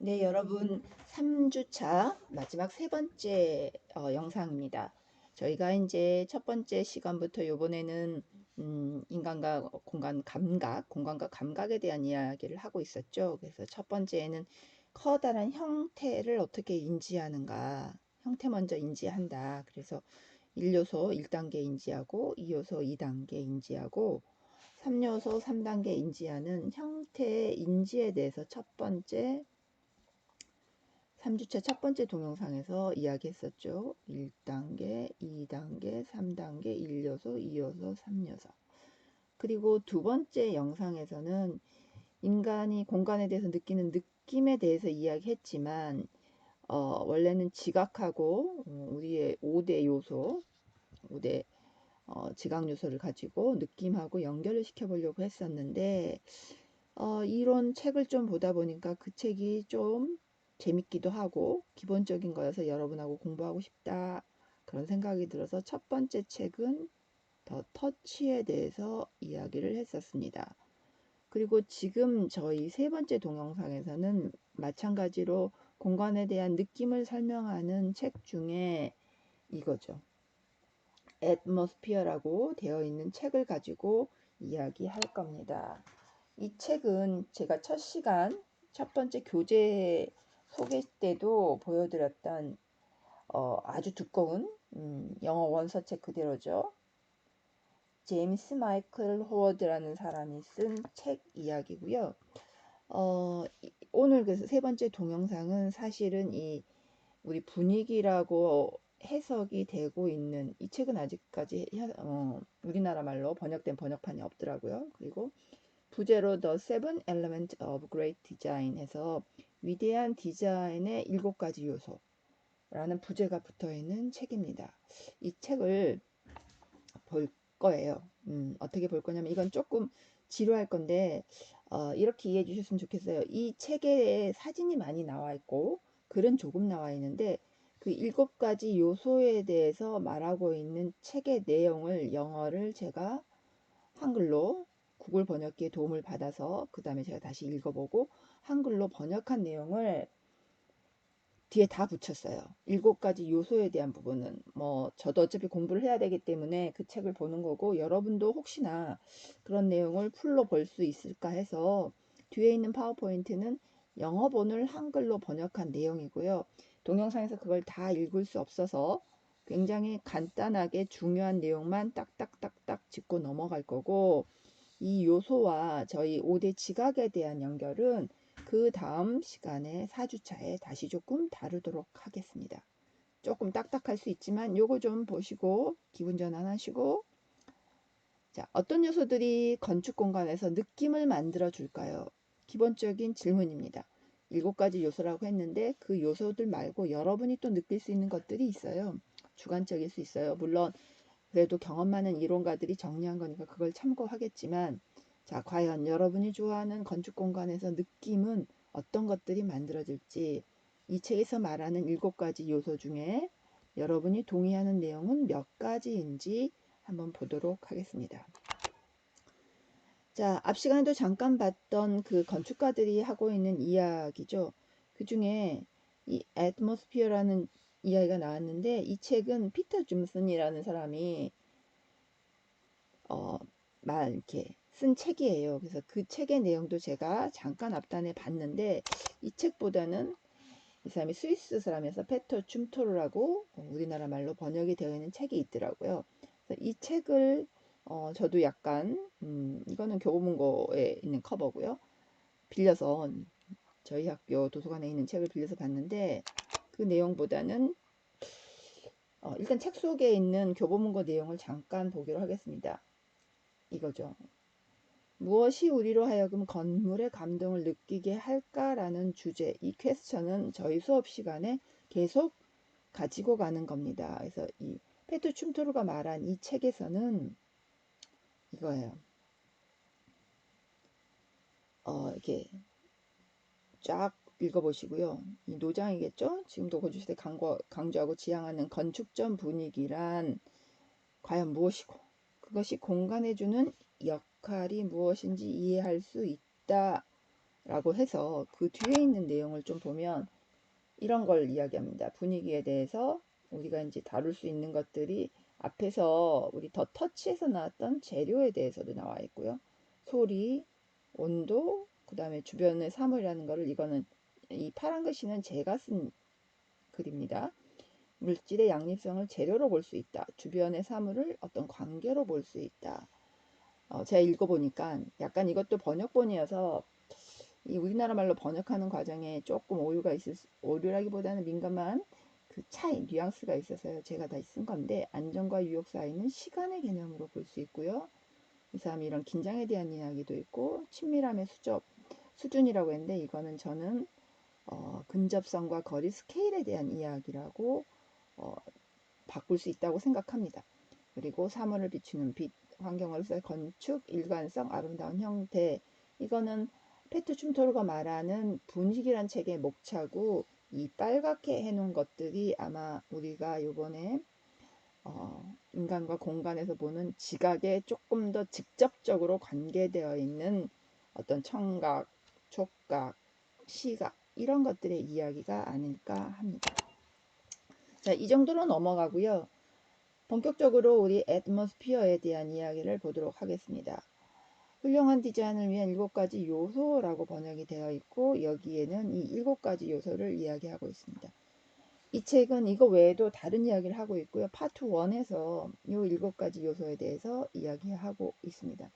네, 여러분 3주차 마지막 세 번째 영상입니다. 저희가 이제 첫 번째 시간부터 요번에는 인간과 공간과 감각에 대한 이야기를 하고 있었죠. 그래서 첫 번째에는 커다란 형태를 어떻게 인지하는가, 형태 먼저 인지한다. 그래서 1요소 1단계 인지하고 2요소 2단계 인지하고 3요소 3단계 인지하는 형태 인지에 대해서 첫 번째 3주차 첫 번째 동영상에서 이야기했었죠. 1단계, 2단계, 3단계, 1요소, 2요소, 3요소. 그리고 두 번째 영상에서는 인간이 공간에 대해서 느끼는 느낌에 대해서 이야기했지만 원래는 지각하고 우리의 5대 요소, 5대 지각 요소를 가지고 느낌하고 연결을 시켜보려고 했었는데 이런 책을 좀 보다 보니까 그 책이 좀 재밌기도 하고 기본적인 거여서 여러분하고 공부하고 싶다 그런 생각이 들어서 첫 번째 책은 더 터치에 대해서 이야기를 했었습니다. 그리고 지금 저희 세 번째 동영상에서는 마찬가지로 공간에 대한 느낌을 설명하는 책 중에 이거죠. 애트모스피어라고 되어 있는 책을 가지고 이야기할 겁니다. 이 책은 제가 첫 시간, 첫 번째 교재 소개 때도 보여드렸던 아주 두꺼운 영어 원서책 그대로죠. 제임스 마이클 호워드라는 사람이 쓴 책 이야기고요. 오늘 그래서 세 번째 동영상은 사실은 이 우리 분위기라고 해석이 되고 있는 이 책은 아직까지 우리나라 말로 번역된 번역판이 없더라고요. 그리고 부제로 The Seven Elements of Great Design 해서 위대한 디자인의 7가지 요소라는 부제가 붙어 있는 책입니다. 이 책을 볼 거예요. 어떻게 볼 거냐면 이건 조금 지루할 건데 이렇게 이해해 주셨으면 좋겠어요. 이 책에 사진이 많이 나와 있고 글은 조금 나와 있는데 그 7가지 요소에 대해서 말하고 있는 책의 내용을 영어를 제가 한글로 구글 번역기의 도움을 받아서 그 다음에 제가 다시 읽어보고 한글로 번역한 내용을 뒤에 다 붙였어요. 7가지 요소에 대한 부분은 뭐 저도 어차피 공부를 해야 되기 때문에 그 책을 보는 거고 여러분도 혹시나 그런 내용을 풀로 볼 수 있을까 해서 뒤에 있는 파워포인트는 영어본을 한글로 번역한 내용이고요. 동영상에서 그걸 다 읽을 수 없어서 굉장히 간단하게 중요한 내용만 딱딱딱딱 짚고 넘어갈 거고 이 요소와 저희 5대 지각에 대한 연결은 그 다음 시간에 4주차에 다시 조금 다루도록 하겠습니다. 조금 딱딱할 수 있지만 요거 좀 보시고 기분 전환하시고 자, 어떤 요소들이 건축 공간에서 느낌을 만들어 줄까요? 기본적인 질문입니다. 7가지 요소라고 했는데 그 요소들 말고 여러분이 또 느낄 수 있는 것들이 있어요. 주관적일 수 있어요. 물론 그래도 경험 많은 이론가들이 정리한 거니까 그걸 참고하겠지만 자, 과연 여러분이 좋아하는 건축 공간에서 느낌은 어떤 것들이 만들어질지 이 책에서 말하는 7가지 요소 중에 여러분이 동의하는 내용은 몇 가지인지 한번 보도록 하겠습니다. 자, 앞 시간에도 잠깐 봤던 그 건축가들이 하고 있는 이야기죠. 그 중에 이 애트모스피어라는 이야기가 나왔는데 이 책은 피터 줌슨이라는 사람이 이렇게 쓴 책이에요. 그래서 그 책의 내용도 제가 잠깐 앞단에 봤는데 이 책보다는 이 사람이 스위스 사람이어서 페터 춤토르라고 우리나라 말로 번역이 되어 있는 책이 있더라고요. 그래서 이 책을 저도 약간 이거는 교보문고에 있는 커버고요. 빌려서 저희 학교 도서관에 있는 책을 빌려서 봤는데 그 내용보다는 일단 책 속에 있는 교보문고 내용을 잠깐 보기로 하겠습니다. 이거죠. 무엇이 우리로 하여금 건물의 감동을 느끼게 할까라는 주제, 이 퀘스천은 저희 수업 시간에 계속 가지고 가는 겁니다. 그래서 이 페트 춤토르가 말한 이 책에서는 이거예요. 이렇게 쫙 읽어보시고요. 이 노장이겠죠? 지금도 고주시대 강조하고 지향하는 건축전 분위기란 과연 무엇이고 그것이 공간에 주는 역할이 무엇인지 이해할 수 있다. 라고 해서 그 뒤에 있는 내용을 좀 보면 이런 걸 이야기합니다. 분위기에 대해서 우리가 이제 다룰 수 있는 것들이 앞에서 우리 더 터치에서 나왔던 재료에 대해서도 나와 있고요. 소리, 온도, 그 다음에 주변의 사물이라는 거를, 이거는 이 파란 글씨는 제가 쓴 글입니다. 물질의 양립성을 재료로 볼 수 있다. 주변의 사물을 어떤 관계로 볼 수 있다. 제가 읽어보니까 약간 이것도 번역본이어서 이 우리나라 말로 번역하는 과정에 조금 오류라기보다는 민감한 그 차이, 뉘앙스가 있어서요. 제가 다시 쓴 건데, 안정과 유혹 사이는 시간의 개념으로 볼 수 있고요. 이 사람이 이런 긴장에 대한 이야기도 있고, 친밀함의 수준이라고 했는데, 이거는 저는 근접성과 거리 스케일에 대한 이야기라고 어, 바꿀 수 있다고 생각합니다. 그리고 사물을 비추는 빛, 환경으로서의 건축, 일관성, 아름다운 형태. 이거는 페트 춤토르가 말하는 분위기란 책의 목차고, 이 빨갛게 해놓은 것들이 아마 우리가 요번에 인간과 공간에서 보는 지각에 조금 더 직접적으로 관계되어 있는 어떤 청각, 촉각, 시각, 이런 것들의 이야기가 아닐까 합니다. 자, 이 정도로 넘어가고요. 본격적으로 우리 애트모스피어에 대한 이야기를 보도록 하겠습니다. 훌륭한 디자인을 위한 7가지 요소라고 번역이 되어 있고, 여기에는 이 7가지 요소를 이야기하고 있습니다. 이 책은 이거 외에도 다른 이야기를 하고 있고요. 파트 1에서 이 7가지 요소에 대해서 이야기하고 있습니다.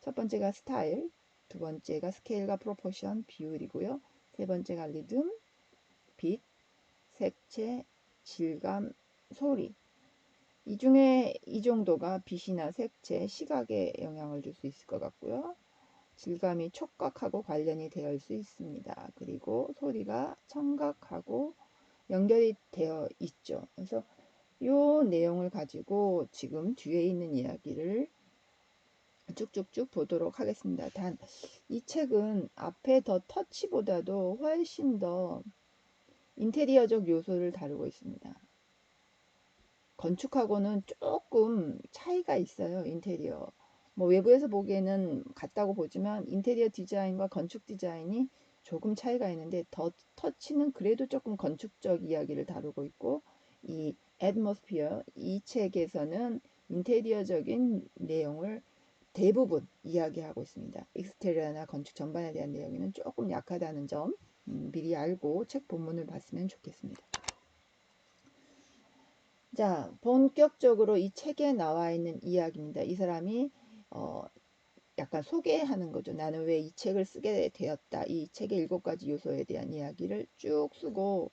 첫 번째가 스타일, 두 번째가 스케일과 프로포션, 비율이고요. 세 번째가 리듬, 빛, 색채, 질감, 소리. 이 중에 이 정도가 빛이나 색채, 시각에 영향을 줄 수 있을 것 같고요. 질감이 촉각하고 관련이 되어 수 있습니다. 그리고 소리가 청각하고 연결이 되어 있죠. 그래서 이 내용을 가지고 지금 뒤에 있는 이야기를 쭉쭉쭉 보도록 하겠습니다. 단 이 책은 앞에 더 터치보다도 훨씬 더 인테리어적 요소를 다루고 있습니다. 건축하고는 조금 차이가 있어요. 인테리어. 뭐 외부에서 보기에는 같다고 보지만 인테리어 디자인과 건축 디자인이 조금 차이가 있는데, 더 터치는 그래도 조금 건축적 이야기를 다루고 있고, 이 애트모스피어, 이 책에서는 인테리어적인 내용을 대부분 이야기하고 있습니다. 익스테리어나 건축 전반에 대한 내용에는 조금 약하다는 점 미리 알고 책 본문을 봤으면 좋겠습니다. 자, 본격적으로 이 책에 나와 있는 이야기입니다. 이 사람이 약간 소개하는 거죠. 나는 왜 이 책을 쓰게 되었다. 이 책의 7가지 요소에 대한 이야기를 쭉 쓰고,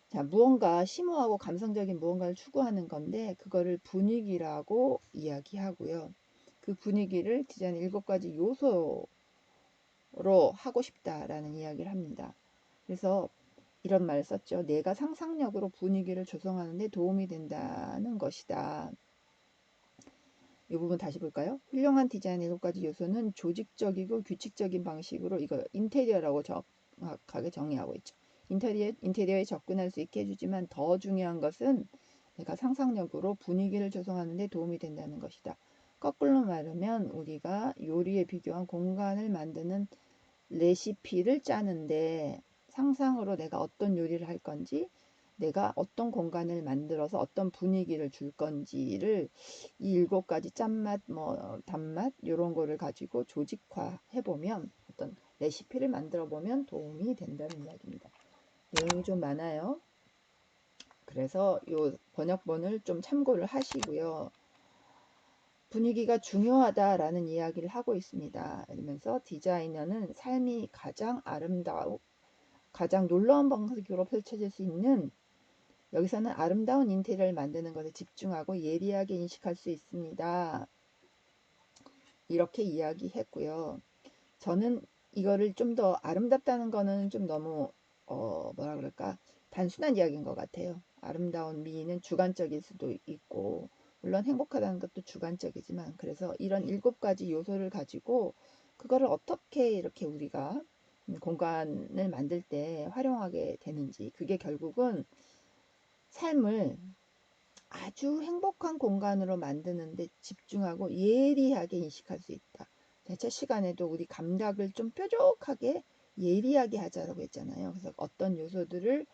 자, 무언가 심오하고 감성적인 무언가를 추구하는 건데, 그거를 분위기라고 이야기하고요. 그 분위기를 디자인 7가지 요소로 하고 싶다라는 이야기를 합니다. 그래서 이런 말을 썼죠. 내가 상상력으로 분위기를 조성하는 데 도움이 된다는 것이다. 이 부분 다시 볼까요? 훌륭한 디자인의 7가지 요소는 조직적이고 규칙적인 방식으로, 이거 인테리어라고 정확하게 정의하고 있죠. 인테리어에 접근할 수 있게 해주지만 더 중요한 것은 내가 상상력으로 분위기를 조성하는 데 도움이 된다는 것이다. 거꾸로 말하면 우리가 요리에 비교한 공간을 만드는 레시피를 짜는데, 상상으로 내가 어떤 요리를 할 건지, 내가 어떤 공간을 만들어서 어떤 분위기를 줄 건지를 이 7가지 짠맛, 뭐 단맛 이런 거를 가지고 조직화 해보면, 어떤 레시피를 만들어 보면 도움이 된다는 이야기입니다. 내용이 좀 많아요. 그래서 이 번역본을 좀 참고를 하시고요. 분위기가 중요하다라는 이야기를 하고 있습니다. 이러면서 디자이너는 삶이 가장 아름다우고 가장 놀라운 방식으로 펼쳐질 수 있는, 여기서는 아름다운 인테리어를 만드는 것에 집중하고 예리하게 인식할 수 있습니다. 이렇게 이야기했고요. 저는 이거를 좀 더 아름답다는 거는 좀 너무 뭐라 그럴까, 단순한 이야기인 것 같아요. 아름다운 미는 주관적일 수도 있고, 물론 행복하다는 것도 주관적이지만, 그래서 이런 7가지 요소를 가지고 그거를 어떻게 이렇게 우리가 공간을 만들 때 활용하게 되는지, 그게 결국은 삶을 아주 행복한 공간으로 만드는데 집중하고 예리하게 인식할 수 있다. 대체 시간에도 우리 감각을 좀 뾰족하게 예리하게 하자라고 했잖아요. 그래서 어떤 요소들을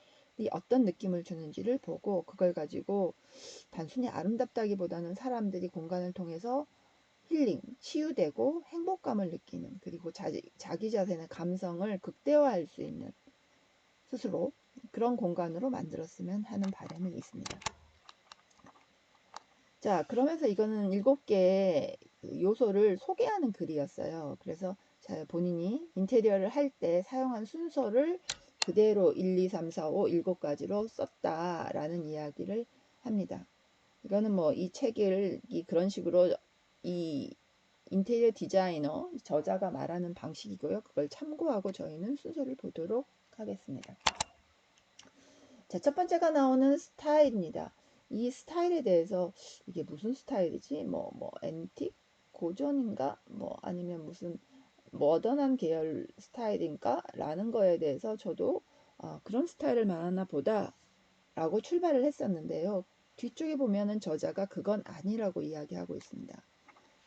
어떤 느낌을 주는지를 보고 그걸 가지고 단순히 아름답다기보다는 사람들이 공간을 통해서 힐링, 치유되고 행복감을 느끼는, 그리고 자기 자신의 감성을 극대화할 수 있는 스스로 그런 공간으로 만들었으면 하는 바람이 있습니다. 자, 그러면서 이거는 7개의 요소를 소개하는 글이었어요. 그래서 본인이 인테리어를 할 때 사용한 순서를 그대로 1, 2, 3, 4, 5, 7가지로 썼다라는 이야기를 합니다. 이거는 뭐 이 책을 그런 식으로 이 인테리어 디자이너 저자가 말하는 방식이고요. 그걸 참고하고 저희는 순서를 보도록 하겠습니다. 자, 첫 번째가 나오는 스타일입니다. 이 스타일에 대해서 이게 무슨 스타일이지? 뭐 앤틱 고전인가? 뭐 아니면 무슨 모던한 계열 스타일인가? 라는 거에 대해서 저도 그런 스타일을 말하나 보다 라고 출발을 했었는데요. 뒤쪽에 보면은 저자가 그건 아니라고 이야기하고 있습니다.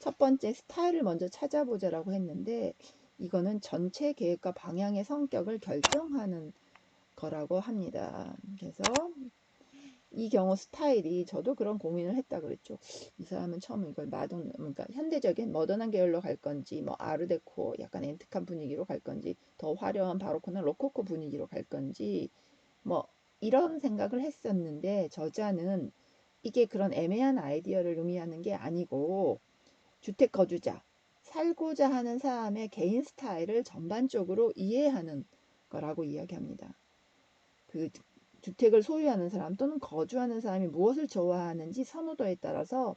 첫 번째 스타일을 먼저 찾아보자라고 했는데 이거는 전체 계획과 방향의 성격을 결정하는 거라고 합니다. 그래서 이 경우 스타일이 저도 그런 고민을 했다 그랬죠. 이 사람은 처음 이걸 그러니까 현대적인 모던한 계열로 갈 건지 뭐 아르데코 약간 앤틱한 분위기로 갈 건지 더 화려한 바로코나 로코코 분위기로 갈 건지 뭐 이런 생각을 했었는데 저자는 이게 그런 애매한 아이디어를 의미하는 게 아니고 주택 거주자, 살고자 하는 사람의 개인 스타일을 전반적으로 이해하는 거라고 이야기합니다. 그 주택을 소유하는 사람 또는 거주하는 사람이 무엇을 좋아하는지 선호도에 따라서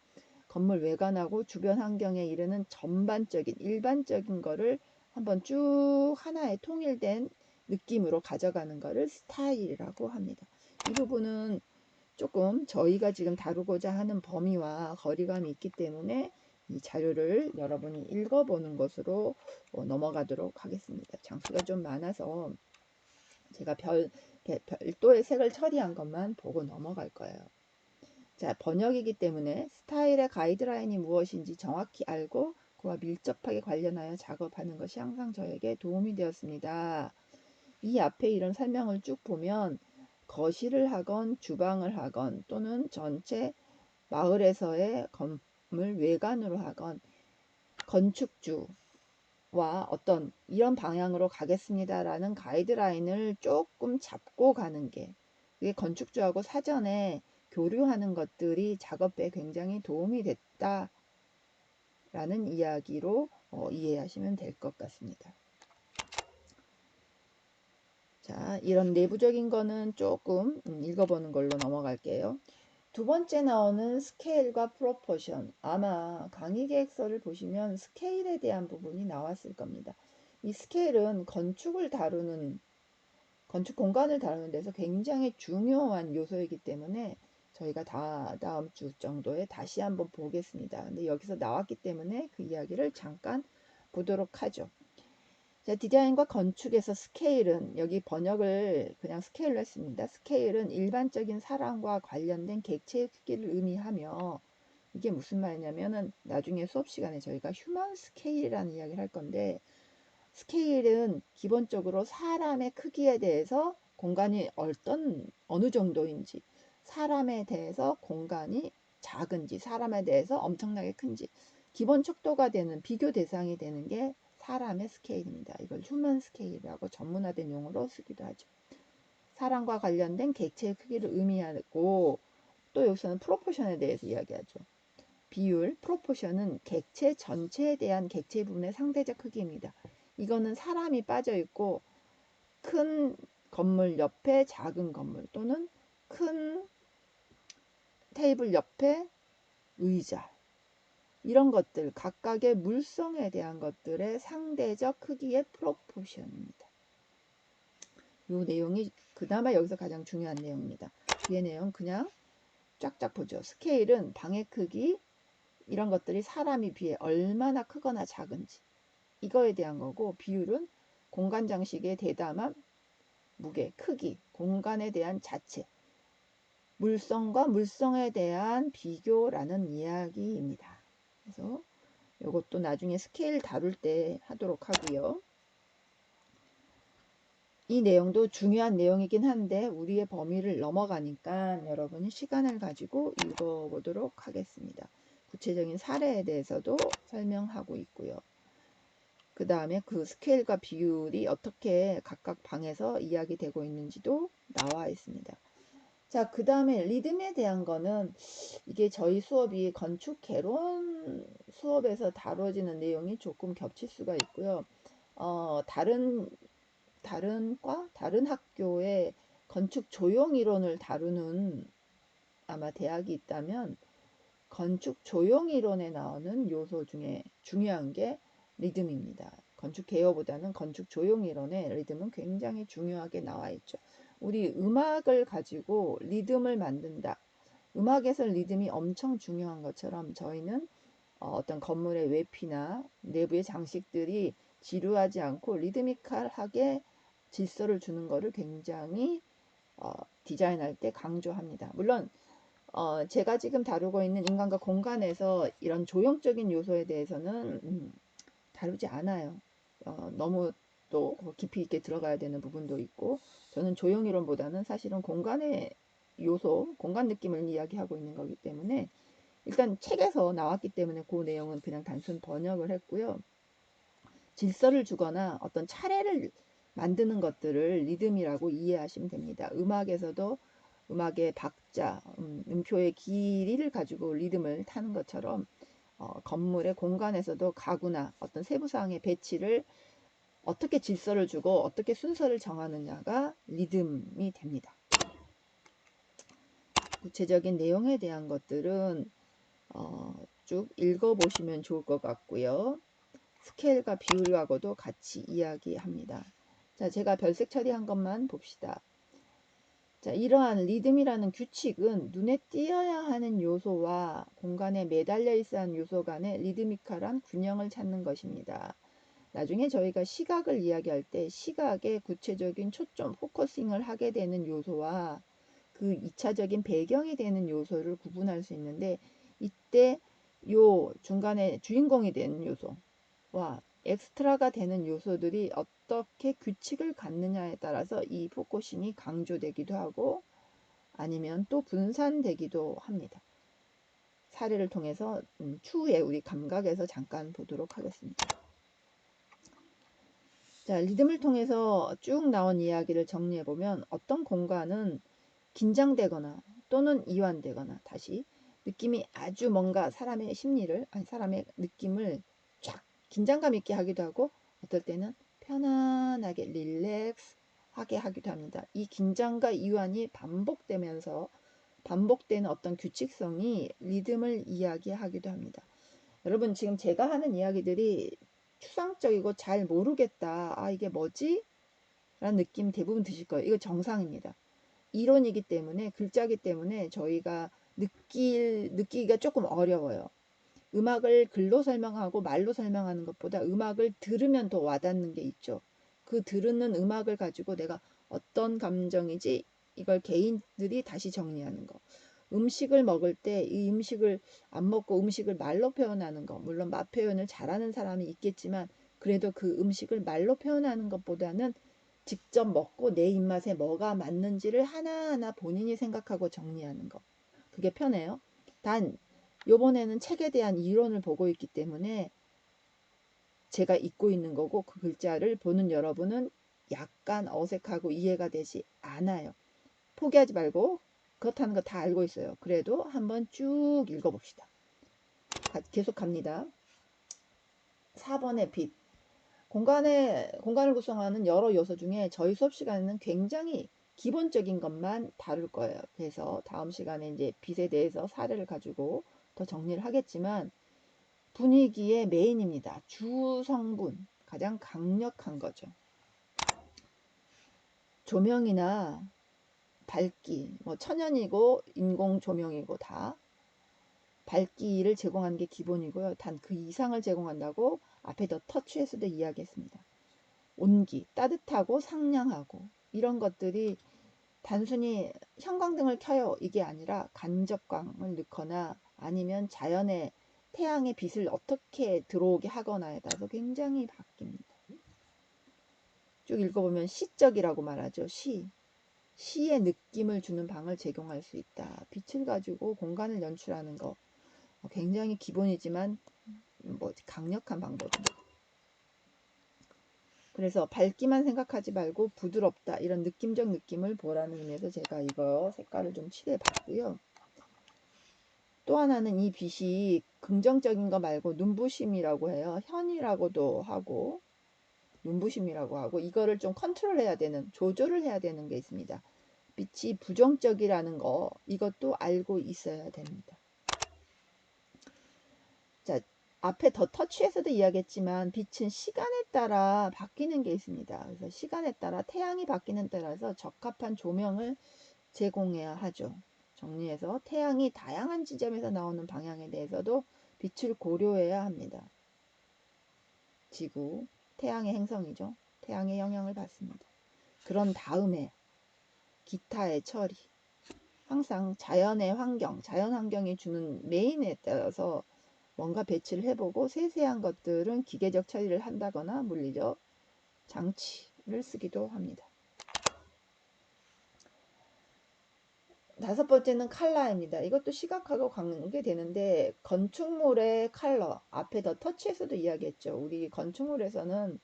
건물 외관하고 주변 환경에 이르는 전반적인 일반적인 거를 한번 쭉 하나의 통일된 느낌으로 가져가는 거를 스타일이라고 합니다. 이 부분은 조금 저희가 지금 다루고자 하는 범위와 거리감이 있기 때문에 이 자료를 여러분이 읽어보는 것으로 넘어가도록 하겠습니다. 장수가 좀 많아서 제가 별도의 색을 처리한 것만 보고 넘어갈 거예요. 자, 번역이기 때문에 스타일의 가이드라인이 무엇인지 정확히 알고 그와 밀접하게 관련하여 작업하는 것이 항상 저에게 도움이 되었습니다. 이 앞에 이런 설명을 쭉 보면 거실을 하건 주방을 하건 또는 전체 마을에서의 건물 외관으로 하건 건축주와 어떤 이런 방향으로 가겠습니다라는 가이드라인을 조금 잡고 가는 게 그게 건축주하고 사전에 교류하는 것들이 작업에 굉장히 도움이 됐다라는 이야기로 이해하시면 될 것 같습니다. 자, 이런 내부적인 거는 조금 읽어보는 걸로 넘어갈게요. 두 번째 나오는 스케일과 프로포션. 아마 강의 계획서를 보시면 스케일에 대한 부분이 나왔을 겁니다. 이 스케일은 건축 공간을 다루는 데서 굉장히 중요한 요소이기 때문에 저희가 다음 주 정도에 다시 한번 보겠습니다. 근데 여기서 나왔기 때문에 그 이야기를 잠깐 보도록 하죠. 자, 디자인과 건축에서 스케일은 여기 번역을 그냥 스케일로 했습니다. 스케일은 일반적인 사람과 관련된 객체의 크기를 의미하며 이게 무슨 말이냐면은 나중에 수업 시간에 저희가 휴먼 스케일이라는 이야기를 할 건데 스케일은 기본적으로 사람의 크기에 대해서 공간이 어느 정도인지 사람에 대해서 공간이 작은지 사람에 대해서 엄청나게 큰지 기본 척도가 되는 비교 대상이 되는 게 사람의 스케일입니다. 이걸 휴먼 스케일이라고 전문화된 용어로 쓰기도 하죠. 사람과 관련된 객체의 크기를 의미하고 또 여기서는 프로포션에 대해서 이야기하죠. 비율, 프로포션은 객체 전체에 대한 객체 부분의 상대적 크기입니다. 이거는 사람이 빠져 있고 큰 건물 옆에 작은 건물 또는 큰 테이블 옆에 의자 이런 것들 각각의 물성에 대한 것들의 상대적 크기의 프로포션입니다. 이 내용이 그나마 여기서 가장 중요한 내용입니다. 뒤에 내용 그냥 쫙쫙 보죠. 스케일은 방의 크기 이런 것들이 사람에 비해 얼마나 크거나 작은지 이거에 대한 거고 비율은 공간 장식의 대담함, 무게, 크기, 공간에 대한 자체, 물성과 물성에 대한 비교라는 이야기입니다. 그래서 요것도 나중에 스케일 다룰 때 하도록 하고요. 이 내용도 중요한 내용이긴 한데 우리의 범위를 넘어가니까 여러분이 시간을 가지고 읽어보도록 하겠습니다. 구체적인 사례에 대해서도 설명하고 있고요. 그 다음에 그 스케일과 비율이 어떻게 각각 방에서 이야기되고 있는지도 나와 있습니다. 자, 그 다음에 리듬에 대한 거는 이게 저희 수업이 건축 개론 수업에서 다뤄지는 내용이 조금 겹칠 수가 있고요. 다른 학교의 건축 조형 이론을 다루는 아마 대학이 있다면 건축 조형 이론에 나오는 요소 중에 중요한 게 리듬입니다. 건축 개요보다는 건축 조형 이론의 리듬은 굉장히 중요하게 나와 있죠. 우리 음악을 가지고 리듬을 만든다. 음악에서 리듬이 엄청 중요한 것처럼 저희는 어떤 건물의 외피나 내부의 장식들이 지루하지 않고 리드미컬하게 질서를 주는 것을 굉장히 디자인할 때 강조합니다. 물론 제가 지금 다루고 있는 인간과 공간에서 이런 조형적인 요소에 대해서는 다루지 않아요. 너무 또 깊이 있게 들어가야 되는 부분도 있고 저는 조형이론보다는 사실은 공간의 요소, 공간 느낌을 이야기하고 있는 거기 때문에 일단 책에서 나왔기 때문에 그 내용은 그냥 단순 번역을 했고요. 질서를 주거나 어떤 차례를 만드는 것들을 리듬이라고 이해하시면 됩니다. 음악에서도 음악의 박자, 음표의 길이를 가지고 리듬을 타는 것처럼 건물의 공간에서도 가구나 어떤 세부사항의 배치를 어떻게 질서를 주고 어떻게 순서를 정하느냐가 리듬이 됩니다. 구체적인 내용에 대한 것들은 쭉 읽어보시면 좋을 것 같고요. 스케일과 비율하고도 같이 이야기합니다. 자, 제가 별색 처리한 것만 봅시다. 자, 이러한 리듬이라는 규칙은 눈에 띄어야 하는 요소와 공간에 매달려 있어야 하는 요소 간의 리드미컬한 균형을 찾는 것입니다. 나중에 저희가 시각을 이야기할 때 시각에 구체적인 초점, 포커싱을 하게 되는 요소와 그 2차적인 배경이 되는 요소를 구분할 수 있는데 이때 요 중간에 주인공이 되는 요소와 엑스트라가 되는 요소들이 어떻게 규칙을 갖느냐에 따라서 이 포커싱이 강조되기도 하고 아니면 또 분산되기도 합니다. 사례를 통해서 추후에 우리 감각에서 잠깐 보도록 하겠습니다. 자, 리듬을 통해서 쭉 나온 이야기를 정리해보면 어떤 공간은 긴장되거나 또는 이완되거나 다시 느낌이 아주 뭔가 사람의 심리를 아니 사람의 느낌을 쫙 긴장감 있게 하기도 하고 어떨 때는 편안하게 릴렉스하게 하기도 합니다. 이 긴장과 이완이 반복되면서 반복되는 어떤 규칙성이 리듬을 이야기하기도 합니다. 여러분 지금 제가 하는 이야기들이 추상적이고 잘 모르겠다. 아 이게 뭐지? 라는 느낌 대부분 드실 거예요. 이거 정상입니다. 이론이기 때문에 글자기 때문에 저희가 느끼기가 조금 어려워요. 음악을 글로 설명하고 말로 설명하는 것보다 음악을 들으면 더 와닿는 게 있죠. 그 들은 음악을 가지고 내가 어떤 감정이지 이걸 개인들이 다시 정리하는 거. 음식을 먹을 때 이 음식을 안 먹고 음식을 말로 표현하는 거. 물론 맛 표현을 잘하는 사람이 있겠지만 그래도 그 음식을 말로 표현하는 것보다는 직접 먹고 내 입맛에 뭐가 맞는지를 하나하나 본인이 생각하고 정리하는 거. 그게 편해요. 단 요번에는 책에 대한 이론을 보고 있기 때문에 제가 읽고 있는 거고 그 글자를 보는 여러분은 약간 어색하고 이해가 되지 않아요. 포기하지 말고 그렇다는 거 다 알고 있어요. 그래도 한번 쭉 읽어봅시다. 계속 갑니다. 4번의 빛. 공간을 구성하는 여러 요소 중에 저희 수업 시간에는 굉장히 기본적인 것만 다룰 거예요. 그래서 다음 시간에 이제 빛에 대해서 사례를 가지고 더 정리를 하겠지만 분위기의 메인입니다. 주 성분, 가장 강력한 거죠. 조명이나 밝기, 뭐 천연이고 인공 조명이고 다 밝기를 제공하는 게 기본이고요. 단 그 이상을 제공한다고 앞에도 터치에서도 이야기했습니다. 온기, 따뜻하고 상냥하고 이런 것들이 단순히 형광등을 켜요 이게 아니라 간접광을 넣거나 아니면 자연의 태양의 빛을 어떻게 들어오게 하거나에 따라서 굉장히 바뀝니다. 쭉 읽어보면 시적이라고 말하죠. 시의 느낌을 주는 방을 제공할 수 있다. 빛을 가지고 공간을 연출하는 거 굉장히 기본이지만 강력한 방법입니다. 그래서 밝기만 생각하지 말고 부드럽다 이런 느낌적 느낌을 보라는 의미에서 제가 이거 색깔을 좀 칠해 봤고요. 또 하나는 이 빛이 긍정적인 거 말고 눈부심이라고 해요. 현이라고도 하고 눈부심이라고 하고 이거를 좀 컨트롤해야 되는, 조절을 해야 되는 게 있습니다. 빛이 부정적이라는 거 이것도 알고 있어야 됩니다. 자, 앞에 더 터치에서도 이야기했지만 빛은 시간에 따라 바뀌는 게 있습니다. 그래서 시간에 따라 태양이 바뀌는 따라서 적합한 조명을 제공해야 하죠. 정리해서 태양이 다양한 지점에서 나오는 방향에 대해서도 빛을 고려해야 합니다. 지구, 태양의 행성이죠. 태양의 영향을 받습니다. 그런 다음에 기타의 처리, 항상 자연의 환경, 자연 환경이 주는 메인에 따라서 뭔가 배치를 해보고 세세한 것들은 기계적 처리를 한다거나 물리적 장치를 쓰기도 합니다. 다섯 번째는 컬러입니다. 이것도 시각하고 관계되는데 건축물의 컬러, 앞에 더 터치에서도 이야기했죠. 우리 건축물에서는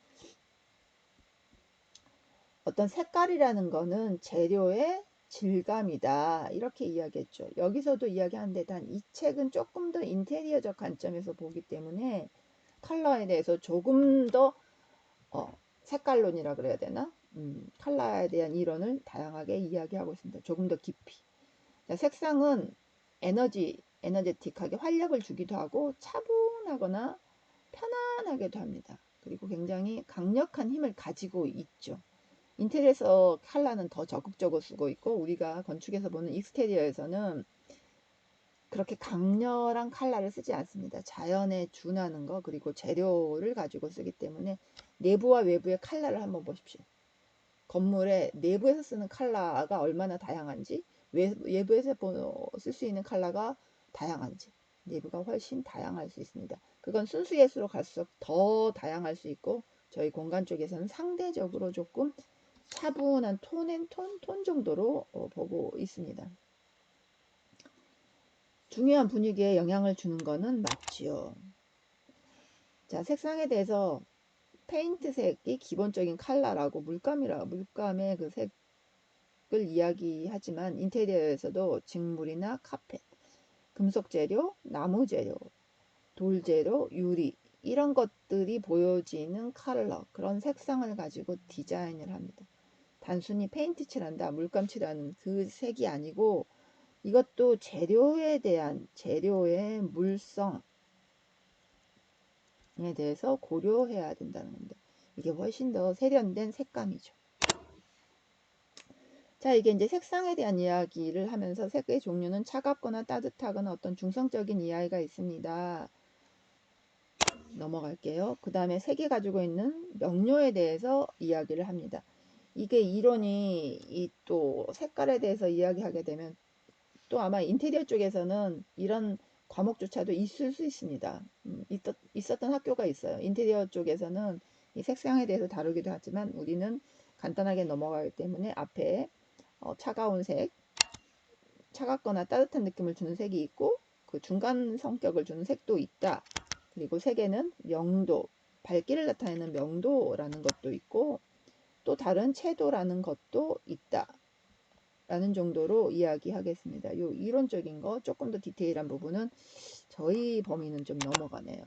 어떤 색깔이라는 거는 재료의 질감이다 이렇게 이야기했죠. 여기서도 이야기하는데 단 이 책은 조금 더 인테리어적 관점에서 보기 때문에 컬러에 대해서 조금 더 색깔론이라 그래야 되나? 컬러에 대한 이론을 다양하게 이야기하고 있습니다. 조금 더 깊이. 자, 색상은 에너제틱하게 활력을 주기도 하고 차분하거나 편안하게도 합니다. 그리고 굉장히 강력한 힘을 가지고 있죠. 인테리어에서 컬러는 더 적극적으로 쓰고 있고 우리가 건축에서 보는 익스테리어에서는 그렇게 강렬한 컬러를 쓰지 않습니다. 자연에 준하는 거 그리고 재료를 가지고 쓰기 때문에 내부와 외부의 컬러를 한번 보십시오. 건물의 내부에서 쓰는 컬러가 얼마나 다양한지 외부에서 쓸 수 있는 컬러가 다양한지 내부가 훨씬 다양할 수 있습니다. 그건 순수 예술로 갈수록 더 다양할 수 있고 저희 공간 쪽에서는 상대적으로 조금 차분한 톤 정도로 보고 있습니다. 중요한 분위기에 영향을 주는 거는 맞지요. 자, 색상에 대해서 페인트색이 기본적인 컬러라고 물감의 그 색을 이야기하지만 인테리어에서도 직물이나 카펫, 금속 재료, 나무 재료, 돌 재료, 유리 이런 것들이 보여지는 컬러 그런 색상을 가지고 디자인을 합니다. 단순히 페인트 칠한다, 물감 칠하는 그 색이 아니고 이것도 재료에 대한 재료의 물성에 대해서 고려해야 된다는 겁니다. 이게 훨씬 더 세련된 색감이죠. 자, 이게 이제 색상에 대한 이야기를 하면서 색의 종류는 차갑거나 따뜻하거나 어떤 중성적인 이야기가 있습니다. 넘어갈게요. 그 다음에 색이 가지고 있는 명료에 대해서 이야기를 합니다. 이게 이론이 또 색깔에 대해서 이야기하게 되면 또 아마 인테리어 쪽에서는 이런 과목조차도 있을 수 있습니다. 있었던 학교가 있어요. 인테리어 쪽에서는 이 색상에 대해서 다루기도 하지만 우리는 간단하게 넘어가기 때문에 앞에 차가운 색, 차갑거나 따뜻한 느낌을 주는 색이 있고 그 중간 성격을 주는 색도 있다. 그리고 색에는 명도, 밝기를 나타내는 명도라는 것도 있고 또 다른 채도라는 것도 있다. 라는 정도로 이야기하겠습니다. 요 이론적인 거 조금 더 디테일한 부분은 저희 범위는 좀 넘어가네요.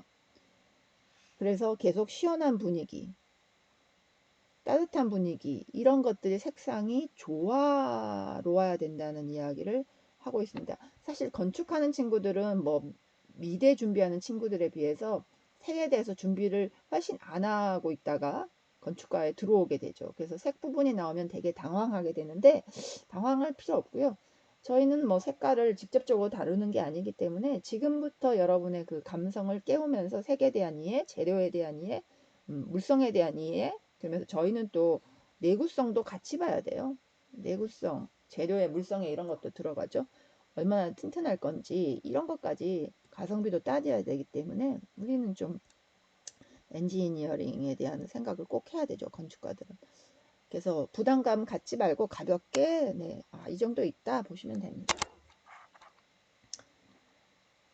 그래서 계속 시원한 분위기, 따뜻한 분위기 이런 것들이 색상이 조화로워야 된다는 이야기를 하고 있습니다. 사실 건축하는 친구들은 미대 준비하는 친구들에 비해서 색에 대해서 준비를 훨씬 안 하고 있다가 건축과에 들어오게 되죠. 그래서 색 부분이 나오면 되게 당황하게 되는데 당황할 필요 없고요. 저희는 색깔을 직접적으로 다루는 게 아니기 때문에 지금부터 여러분의 그 감성을 깨우면서 색에 대한 이해, 재료에 대한 이해, 물성에 대한 이해 그러면서 저희는 또 내구성도 같이 봐야 돼요. 내구성, 재료의 물성에 이런 것도 들어가죠. 얼마나 튼튼할 건지 이런 것까지 가성비도 따져야 되기 때문에 우리는 좀 엔지니어링에 대한 생각을 꼭 해야 되죠, 건축가들은. 그래서 부담감 갖지 말고 가볍게 네, 이 정도 있다 보시면 됩니다.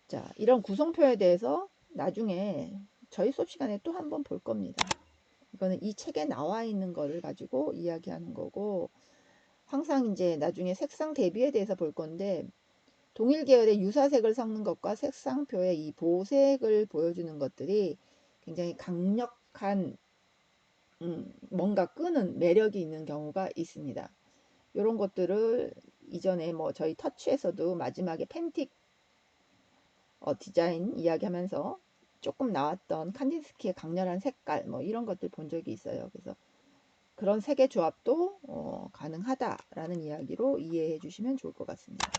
자, 이런 구성표에 대해서 나중에 저희 수업 시간에 또 한번 볼 겁니다. 이거는 이 책에 나와 있는 거를 가지고 이야기하는 거고, 항상 이제 나중에 색상 대비에 대해서 볼 건데, 동일 계열의 유사색을 섞는 것과 색상표의 이 보색을 보여주는 것들이 굉장히 강력한 뭔가 끄는 매력이 있는 경우가 있습니다. 이런 것들을 이전에 뭐 저희 터치에서도 마지막에 펜틱 디자인 이야기하면서 조금 나왔던 칸디스키의 강렬한 색깔 뭐 이런 것들 본 적이 있어요. 그래서 그런 색의 조합도 가능하다라는 이야기로 이해해 주시면 좋을 것 같습니다.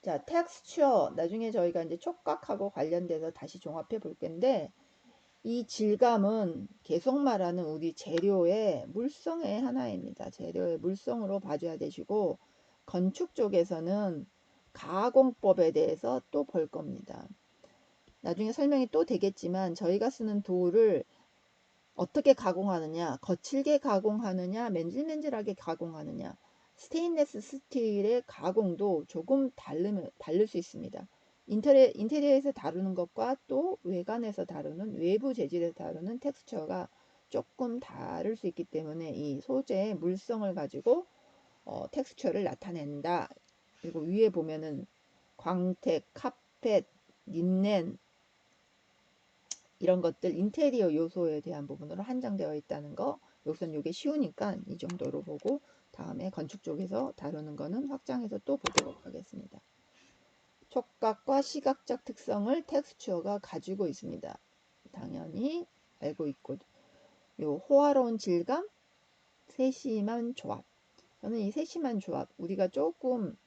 자, 텍스처 나중에 저희가 이제 촉각하고 관련돼서 다시 종합해 볼 건데, 이 질감은 계속 말하는 우리 재료의 물성의 하나입니다. 재료의 물성으로 봐줘야 되시고, 건축 쪽에서는 가공법에 대해서 또 볼 겁니다. 나중에 설명이 또 되겠지만 저희가 쓰는 도우를 어떻게 가공하느냐, 거칠게 가공하느냐, 맨질맨질하게 가공하느냐, 스테인레스 스틸의 가공도 조금 다를 수 있습니다. 인테리어에서 다루는 것과 또 외관에서 다루는, 외부 재질에서 다루는 텍스처가 조금 다를 수 있기 때문에 이 소재의 물성을 가지고 텍스처를 나타낸다. 그리고 위에 보면은 광택, 카펫, 린넨 이런 것들 인테리어 요소에 대한 부분으로 한정되어 있다는 거, 우선 이게 쉬우니까 이 정도로 보고 다음에 건축 쪽에서 다루는 거는 확장해서 또 보도록 하겠습니다. 촉각과 시각적 특성을 텍스처가 가지고 있습니다. 당연히 알고 있고, 요 호화로운 질감, 세심한 조합. 저는 이 세심한 조합, 우리가 조금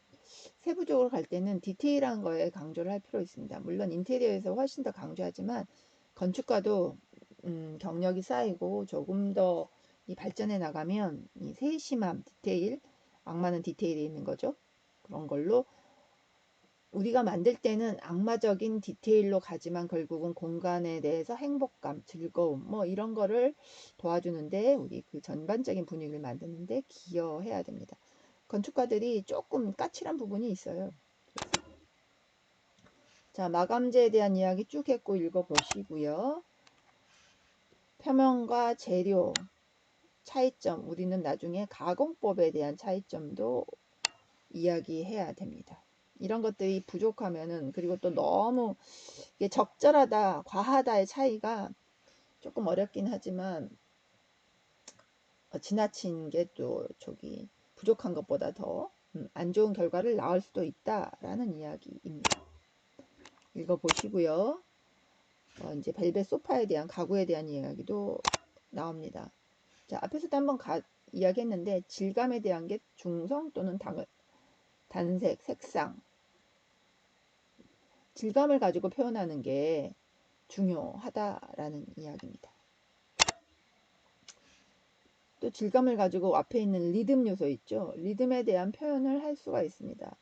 세부적으로 갈 때는 디테일한 거에 강조를 할 필요 있습니다. 물론 인테리어에서 훨씬 더 강조하지만 건축가도 경력이 쌓이고 조금 더 이 발전해 나가면 이 세심함, 디테일, 악마는 디테일에 있는 거죠. 그런 걸로 우리가 만들 때는 악마적인 디테일로 가지만 결국은 공간에 대해서 행복감, 즐거움 뭐 이런 거를 도와주는데 우리 그 전반적인 분위기를 만드는데 기여해야 됩니다. 건축가들이 조금 까칠한 부분이 있어요. 자, 마감재에 대한 이야기 쭉 했고 읽어보시고요. 표면과 재료 차이점, 우리는 나중에 가공법에 대한 차이점도 이야기해야 됩니다. 이런 것들이 부족하면은, 그리고 또 너무 이게 적절하다, 과하다의 차이가 조금 어렵긴 하지만 지나친 게 또 저기 부족한 것보다 더 안 좋은 결과를 낳을 수도 있다라는 이야기입니다. 읽어보시고요. 이제 벨벳 소파에 대한 가구에 대한 이야기도 나옵니다. 자, 앞에서도 한번 이야기했는데 질감에 대한 게 중성 또는 단색, 색상, 질감을 가지고 표현하는 게 중요하다라는 이야기입니다. 또 질감을 가지고 앞에 있는 리듬 요소 있죠. 리듬에 대한 표현을 할 수가 있습니다.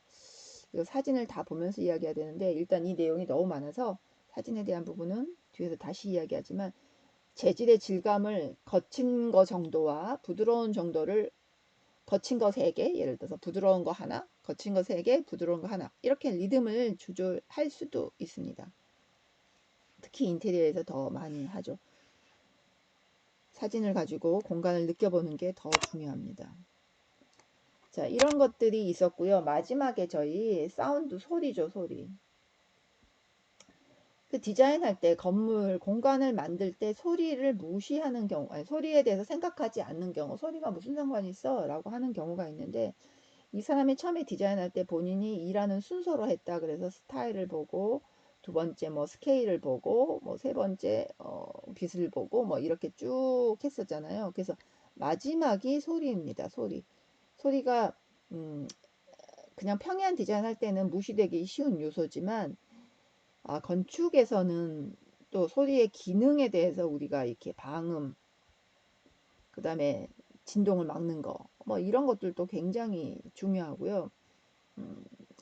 이거 사진을 다 보면서 이야기해야 되는데 일단 이 내용이 너무 많아서 사진에 대한 부분은 뒤에서 다시 이야기하지만, 재질의 질감을 거친 거 정도와 부드러운 정도를, 거친 거 3개, 예를 들어서 부드러운 거 하나, 거친 거 3개, 부드러운 거 하나, 이렇게 리듬을 조절할 수도 있습니다. 특히 인테리어에서 더 많이 하죠. 사진을 가지고 공간을 느껴보는 게 더 중요합니다. 자, 이런 것들이 있었고요. 마지막에 저희 사운드, 소리죠, 소리. 그 디자인할 때 건물 공간을 만들 때 소리를 무시하는 경우, 아니, 소리에 대해서 생각하지 않는 경우, 소리가 무슨 상관이 있어? 라고 하는 경우가 있는데, 이 사람이 처음에 디자인할 때 본인이 일하는 순서로 했다. 그래서 스타일을 보고, 두 번째 뭐 스케일을 보고, 뭐 세 번째 빛을 보고, 뭐 이렇게 쭉 했었잖아요. 그래서 마지막이 소리입니다. 소리. 소리가 그냥 평이한 디자인할 때는 무시되기 쉬운 요소지만, 건축에서는 또 소리의 기능에 대해서 우리가 이렇게 방음, 그 다음에 진동을 막는 거, 뭐 이런 것들도 굉장히 중요하고요.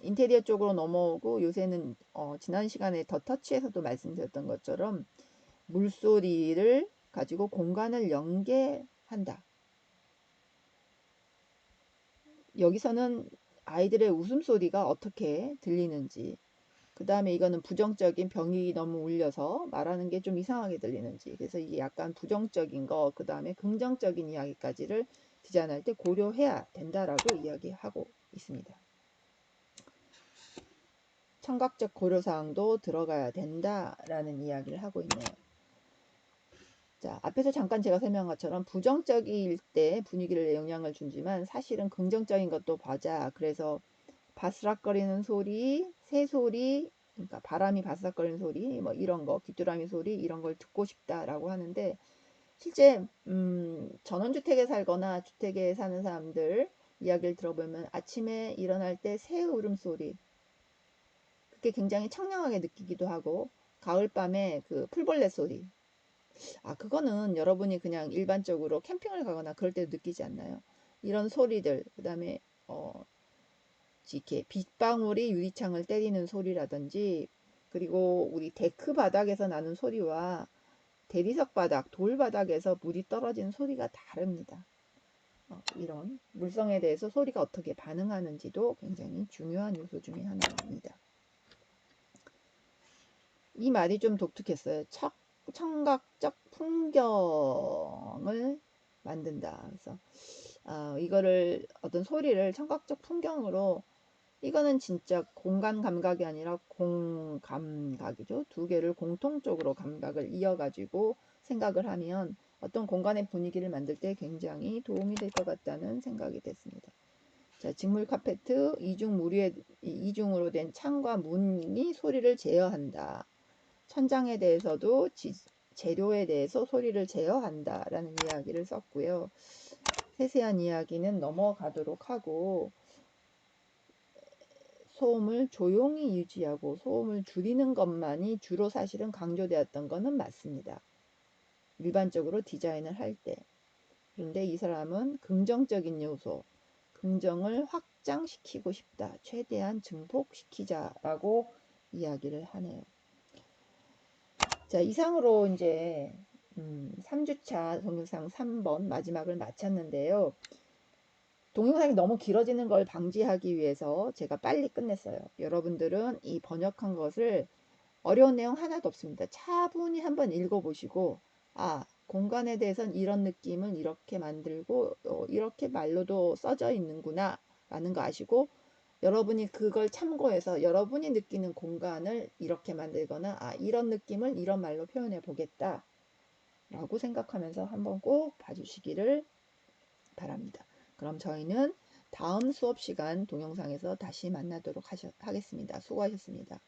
인테리어 쪽으로 넘어오고 요새는 지난 시간에 더 터치에서도 말씀드렸던 것처럼 물소리를 가지고 공간을 연계한다. 여기서는 아이들의 웃음소리가 어떻게 들리는지, 그 다음에 이거는 부정적인 병이 너무 울려서 말하는 게 좀 이상하게 들리는지, 그래서 이게 약간 부정적인 거, 그 다음에 긍정적인 이야기까지를 디자인할 때 고려해야 된다라고 이야기하고 있습니다. 청각적 고려사항도 들어가야 된다라는 이야기를 하고 있네요. 자, 앞에서 잠깐 제가 설명한 것처럼 부정적일 때 분위기를 영향을 주지만 사실은 긍정적인 것도 보자. 그래서 바스락거리는 소리, 새소리, 그러니까 바람이 바스락거리는 소리, 뭐 이런 거, 귀뚜라미 소리 이런 걸 듣고 싶다라고 하는데 실제 전원주택에 살거나 주택에 사는 사람들 이야기를 들어보면 아침에 일어날 때 새 울음소리 그게 굉장히 청량하게 느끼기도 하고 가을밤에 그 풀벌레 소리 그거는 여러분이 그냥 일반적으로 캠핑을 가거나 그럴 때도 느끼지 않나요? 이런 소리들 그 다음에 이렇게 빗방울이 유리창을 때리는 소리라든지 그리고 우리 데크 바닥에서 나는 소리와 대리석 바닥, 돌 바닥에서 물이 떨어지는 소리가 다릅니다. 이런 물성에 대해서 소리가 어떻게 반응하는지도 굉장히 중요한 요소 중에 하나입니다. 이 말이 좀 독특했어요. 청각적 풍경을 만든다. 그래서 이거를 어떤 소리를 청각적 풍경으로 이거는 진짜 공간 감각이 아니라 공감각이죠. 두 개를 공통적으로 감각을 이어가지고 생각을 하면 어떤 공간의 분위기를 만들 때 굉장히 도움이 될 것 같다는 생각이 됐습니다. 자, 직물 카페트 이중으로 된 창과 문이 소리를 제어한다. 천장에 대해서도 재료에 대해서 소리를 제어한다라는 이야기를 썼고요. 세세한 이야기는 넘어가도록 하고 소음을 조용히 유지하고 소음을 줄이는 것만이 주로 사실은 강조되었던 것은 맞습니다. 일반적으로 디자인을 할 때. 그런데 이 사람은 긍정적인 요소, 긍정을 확장시키고 싶다. 최대한 증폭시키자라고 이야기를 하네요. 자, 이상으로 이제 3주차 동영상 3번 마지막을 마쳤는데요. 동영상이 너무 길어지는 걸 방지하기 위해서 제가 빨리 끝냈어요. 여러분들은 이 번역한 것을 어려운 내용 하나도 없습니다. 차분히 한번 읽어보시고 공간에 대해서는 이런 느낌을 이렇게 만들고 이렇게 말로도 써져 있는구나 라는 거 아시고 여러분이 그걸 참고해서 여러분이 느끼는 공간을 이렇게 만들거나 이런 느낌을 이런 말로 표현해 보겠다 라고 생각하면서 한번 꼭 봐주시기를 바랍니다. 그럼 저희는 다음 수업 시간 동영상에서 다시 만나도록 하겠습니다. 수고하셨습니다.